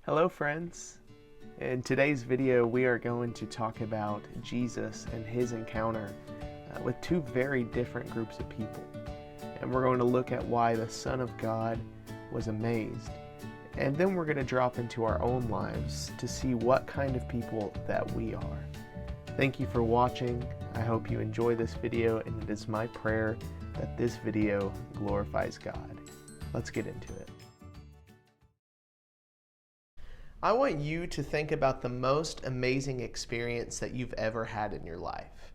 Hello friends! In today's video we are going to talk about Jesus and his encounter with two very different groups of people. And we're going to look at why the Son of God was amazed. And then we're going to drop into our own lives to see what kind of people that we are. Thank you for watching. I hope you enjoy this video, and it is my prayer that this video glorifies God. Let's get into it. I want you to think about the most amazing experience that you've ever had in your life.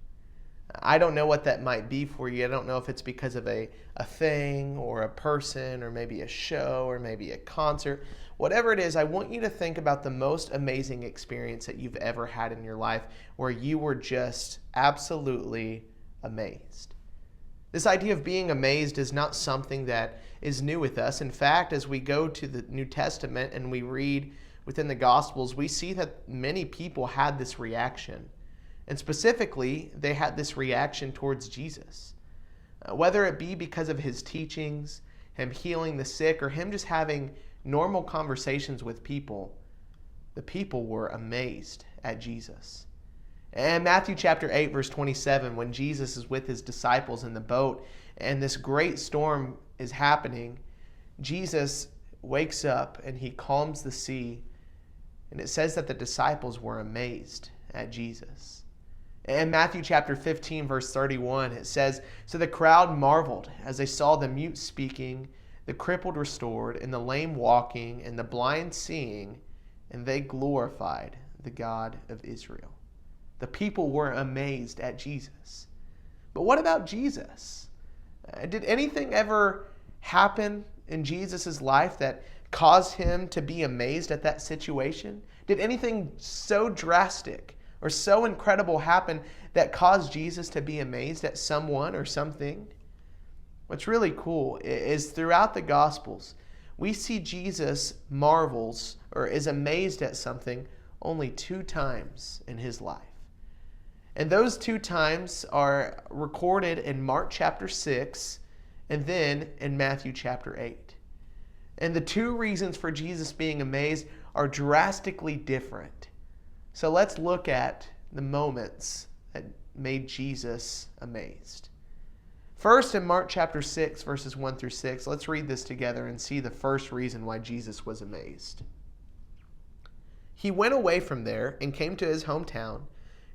I don't know what that might be for you. I don't know if it's because of a thing or a person or maybe a show or maybe a concert. Whatever it is, I want you to think about the most amazing experience that you've ever had in your life where you were just absolutely amazed. This idea of being amazed is not something that is new with us. In fact, as we go to the New Testament and we read within the Gospels, we see that many people had this reaction. And specifically, they had this reaction towards Jesus. Whether it be because of his teachings, him healing the sick, or him just having normal conversations with people, the people were amazed at Jesus. And Matthew chapter 8, verse 27, when Jesus is with his disciples in the boat and this great storm is happening, Jesus wakes up and he calms the sea. And it says that the disciples were amazed at Jesus. In Matthew chapter 15, verse 31, it says, "So the crowd marveled as they saw the mute speaking, the crippled restored, and the lame walking, and the blind seeing, and they glorified the God of Israel." The people were amazed at Jesus. But what about Jesus? Did anything ever happen in Jesus' life that caused him to be amazed at that situation? Did anything so drastic or so incredible happen that caused Jesus to be amazed at someone or something? What's really cool is throughout the Gospels, we see Jesus marvels or is amazed at something only 2 times in his life. And those 2 times are recorded in Mark chapter 6 and then in Matthew chapter 8. And the 2 reasons for Jesus being amazed are drastically different. So let's look at the moments that made Jesus amazed. First, in Mark chapter 6, verses 1 through 6, let's read this together and see the first reason why Jesus was amazed. "He went away from there and came to his hometown,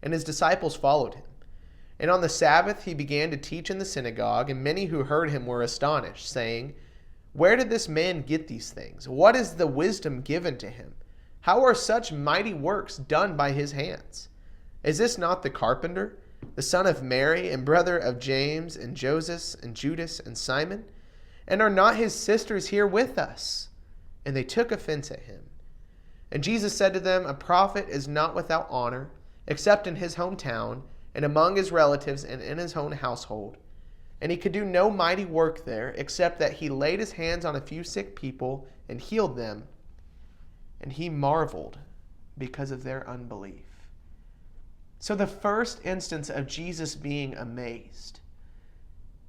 and his disciples followed him. And on the Sabbath he began to teach in the synagogue, and many who heard him were astonished, saying, 'Where did this man get these things? What is the wisdom given to him? How are such mighty works done by his hands? Is this not the carpenter, the son of Mary, and brother of James, and Joseph, and Judas, and Simon? And are not his sisters here with us?' And they took offense at him. And Jesus said to them, 'A prophet is not without honor, except in his hometown, and among his relatives, and in his own household.' And he could do no mighty work there, except that he laid his hands on a few sick people and healed them. And he marveled because of their unbelief." So the first instance of Jesus being amazed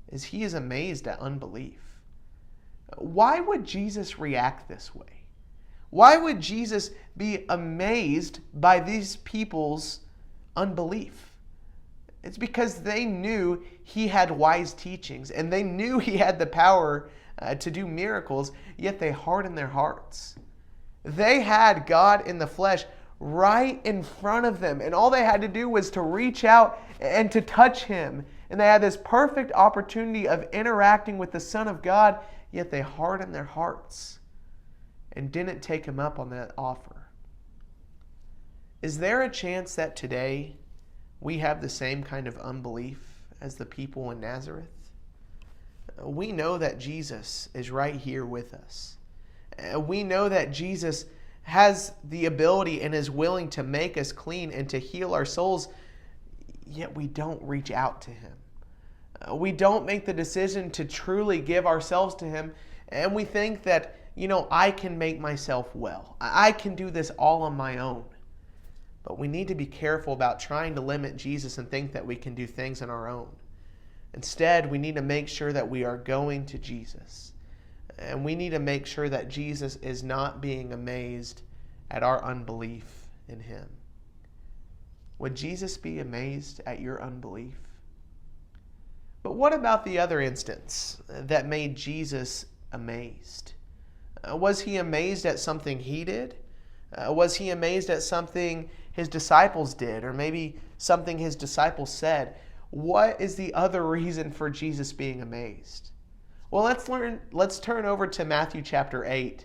is he is amazed at unbelief. Why would Jesus react this way? Why would Jesus be amazed by these people's unbelief? It's because they knew he had wise teachings and they knew he had the power to do miracles, yet they hardened their hearts. They had God in the flesh right in front of them, and all they had to do was to reach out and to touch him. And they had this perfect opportunity of interacting with the Son of God, yet they hardened their hearts and didn't take him up on that offer. Is there a chance that today we have the same kind of unbelief as the people in Nazareth? We know that Jesus is right here with us. We know that Jesus has the ability and is willing to make us clean and to heal our souls, yet we don't reach out to him. We don't make the decision to truly give ourselves to him, and we think that, I can make myself well. I can do this all on my own. But we need to be careful about trying to limit Jesus and think that we can do things on our own. Instead, we need to make sure that we are going to Jesus. And we need to make sure that Jesus is not being amazed at our unbelief in him? Would Jesus be amazed at your unbelief? But what about the other instance that made Jesus amazed? Was he amazed at something he did? Was he amazed at something his disciples did, or maybe something his disciples said? What is the other reason for Jesus being amazed? Well, let's turn over to Matthew chapter 8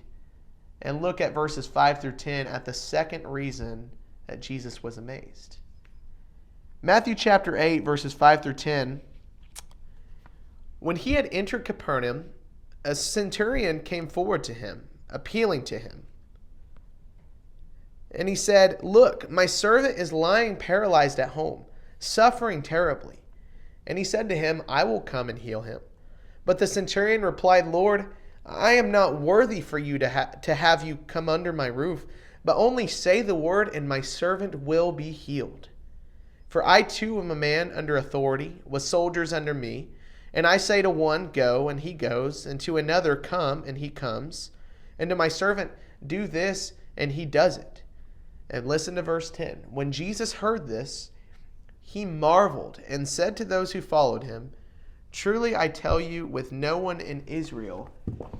and look at verses 5 through 10 at the second reason that Jesus was amazed. Matthew chapter 8, verses 5 through 10. When he had entered Capernaum, a centurion came forward to him, appealing to him. And he said, "Look, my servant is lying paralyzed at home, suffering terribly." And he said to him, "I will come and heal him." But the centurion replied, "Lord, I am not worthy for you to have you come under my roof, but only say the word, and my servant will be healed. For I too am a man under authority, with soldiers under me. And I say to one, 'Go,' and he goes, and to another, 'Come,' and he comes, and to my servant, 'Do this,' and he does it." And listen to verse 10. When Jesus heard this, he marveled and said to those who followed him, "Truly I tell you, with no one in Israel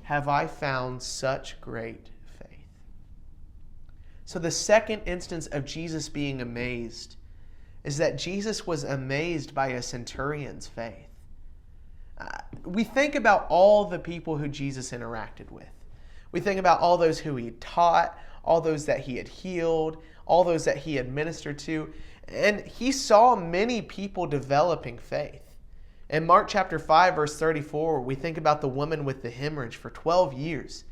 have I found such great faith." So the second instance of Jesus being amazed is that Jesus was amazed by a centurion's faith. We think about all the people who Jesus interacted with. We think about all those who he taught, all those that he had healed, all those that he had ministered to, and he saw many people developing faith. In Mark chapter 5, verse 34, we think about the woman with the hemorrhage for 12 years.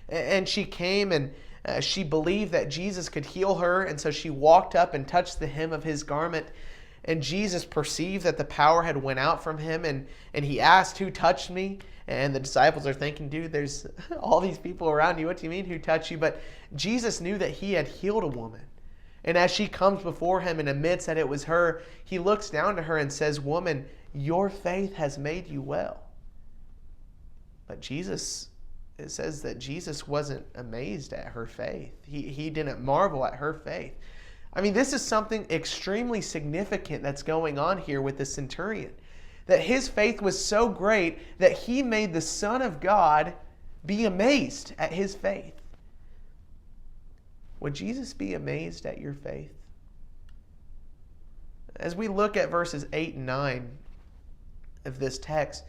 And she came and she believed that Jesus could heal her, and so she walked up and touched the hem of his garment. And Jesus perceived that the power had went out from him, and he asked, "Who touched me?" And the disciples are thinking, "Dude, there's all these people around you. What do you mean, who touched you?" But Jesus knew that he had healed a woman. And as she comes before him and admits that it was her, he looks down to her and says, "Woman, your faith has made you well." But Jesus, it says that Jesus wasn't amazed at her faith. He didn't marvel at her faith. I mean, this is something extremely significant that's going on here with the centurion. That his faith was so great that he made the Son of God be amazed at his faith. Would Jesus be amazed at your faith? As we look at verses 8 and 9 of this text,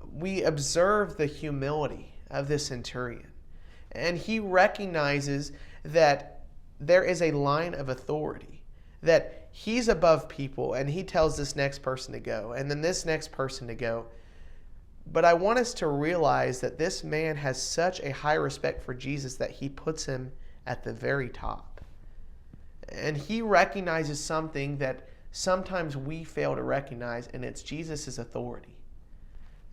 we observe the humility of this centurion. And he recognizes that there is a line of authority, that he's above people, and he tells this next person to go, and then this next person to go. But I want us to realize that this man has such a high respect for Jesus that he puts him at the very top. And he recognizes something that sometimes we fail to recognize, and it's Jesus' authority.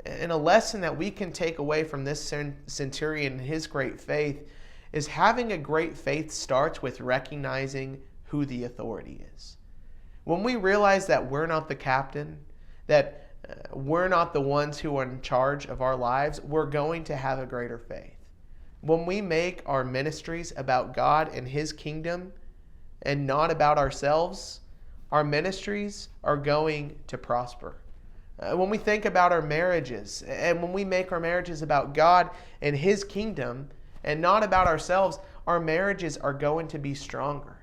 And a lesson that we can take away from this centurion and his great faith is having a great faith starts with recognizing who the authority is. When we realize that we're not the captain, that we're not the ones who are in charge of our lives, we're going to have a greater faith. When we make our ministries about God and his kingdom and not about ourselves, our ministries are going to prosper. When we think about our marriages, and when we make our marriages about God and his kingdom and not about ourselves, our marriages are going to be stronger.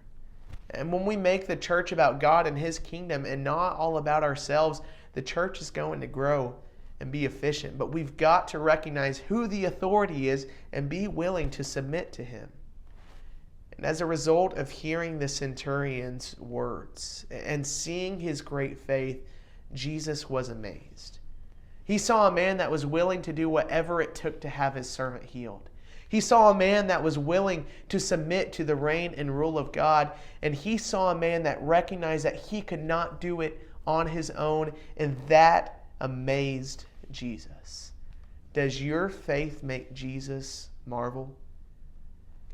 And when we make the church about God and his kingdom and not all about ourselves, the church is going to grow and be efficient. But we've got to recognize who the authority is and be willing to submit to him. And as a result of hearing the centurion's words and seeing his great faith, Jesus was amazed. He saw a man that was willing to do whatever it took to have his servant healed. He saw a man that was willing to submit to the reign and rule of God. And he saw a man that recognized that he could not do it on his own. And that amazed Jesus. Does your faith make Jesus marvel?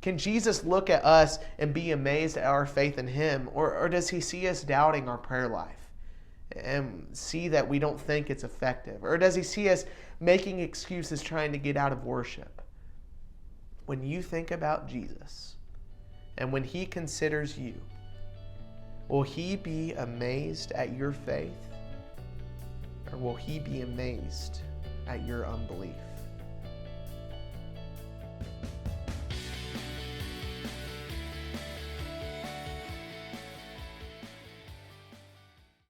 Can Jesus look at us and be amazed at our faith in him? Or does he see us doubting our prayer life and see that we don't think it's effective? Or does he see us making excuses trying to get out of worship? When you think about Jesus, And when he considers you, will he be amazed at your faith, or will he be amazed at your unbelief?